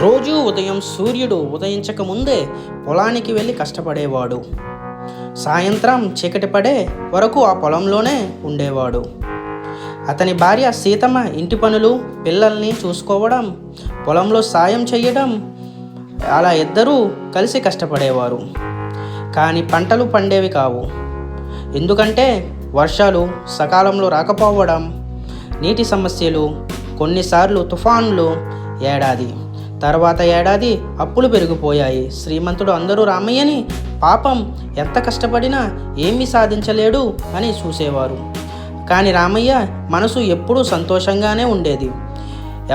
రోజూ ఉదయం సూర్యుడు ఉదయించక ముందే పొలానికి వెళ్ళి కష్టపడేవాడు. సాయంత్రం చీకటి పడే వరకు ఆ పొలంలోనే ఉండేవాడు. అతని భార్య సీతమ్మ ఇంటి పనులు, పిల్లల్ని చూసుకోవడం, పొలంలో సాయం చేయడం, అలా ఇద్దరూ కలిసి కష్టపడేవారు. కానీ పంటలు పండేవి కావు. ఎందుకంటే వర్షాలు సకాలంలో రాకపోవడం, నీటి సమస్యలు, కొన్నిసార్లు తుఫాన్లు. ఏడాది తర్వాత ఏడాది అప్పులు పెరిగిపోయాయి. శ్రీమంతుడు అందరూ రామయ్యని పాపం ఎంత కష్టపడినా ఏమీ సాధించలేడు అని చూసేవారు. కానీ రామయ్య మనసు ఎప్పుడూ సంతోషంగానే ఉండేది.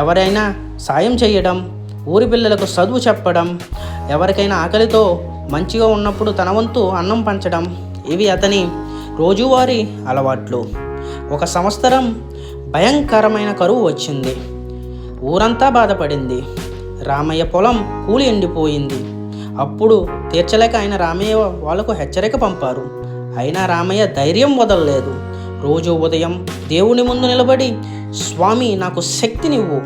ఎవరైనా సాయం చేయడం, ఊరి పిల్లలకు చదువు చెప్పడం, ఎవరికైనా ఆకలితో మంచిగా ఉన్నప్పుడు తన వంతు అన్నం పంచడం, ఇవి అతని రోజువారీ అలవాట్లు. ఒక సంవత్సరం భయంకరమైన కరువు వచ్చింది. ఊరంతా బాధపడింది. రామయ్య పొలం కూలి ఎండిపోయింది. అప్పుడు తీర్చలేక ఆయన రామయ్య వాళ్ళకు హెచ్చరిక పంపారు. అయినా రామయ్య ధైర్యం వదలలేదు. రోజు ఉదయం దేవుని ముందు నిలబడి, స్వామి నాకు శక్తినివ్వు,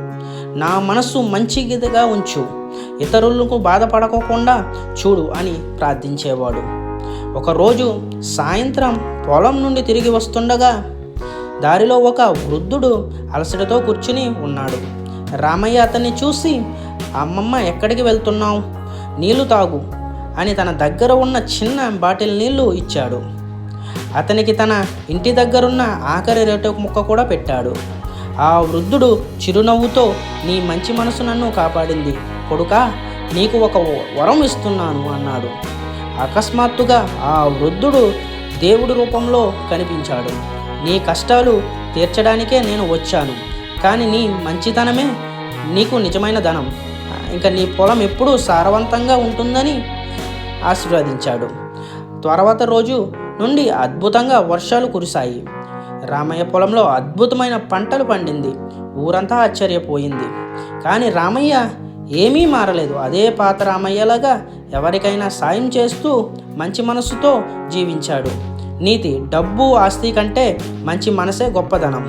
నా మనస్సు మంచిగా ఉంచు, ఇతరులకు బాధపడకోకుండా చూడు అని ప్రార్థించేవాడు. ఒకరోజు సాయంత్రం పొలం నుండి తిరిగి వస్తుండగా దారిలో ఒక వృద్ధుడు అలసటతో కూర్చుని ఉన్నాడు. రామయ్య అతన్ని చూసి, అమ్మమ్మ ఎక్కడికి వెళ్తున్నావు? నీళ్లు తాగు అని తన దగ్గర ఉన్న చిన్న బాటిల్ నీళ్లు ఇచ్చాడు. అతనికి తన ఇంటి దగ్గరున్న ఆఖరి రేటు ముక్క కూడా పెట్టాడు. ఆ వృద్ధుడు చిరునవ్వుతో, నీ మంచి మనసు నన్ను కాపాడింది కొడుకా, నీకు ఒక వరం ఇస్తున్నాను అన్నాడు. అకస్మాత్తుగా ఆ వృద్ధుడు దేవుడి రూపంలో కనిపించాడు. నీ కష్టాలు తీర్చడానికే నేను వచ్చాను, కానీ నీ మంచితనమే నీకు నిజమైన ధనం. ఇంకా నీ పొలం ఎప్పుడూ సారవంతంగా ఉంటుందని ఆశీర్వదించాడు. తర్వాత రోజు నుండి అద్భుతంగా వర్షాలు కురిశాయి. రామయ్య పొలంలో అద్భుతమైన పంటలు పండింది. ఊరంతా ఆశ్చర్యపోయింది. కానీ రామయ్య ఏమీ మారలేదు. అదే పాత రామయ్యలాగా ఎవరికైనా సాయం చేస్తూ మంచి మనసుతో జీవించాడు. నీతి: డబ్బు, ఆస్తి కంటే మంచి మనసే గొప్పదనం.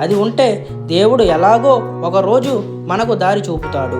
అది ఉంటే దేవుడు ఎలాగో ఒకరోజు మనకు దారి చూపుతాడు.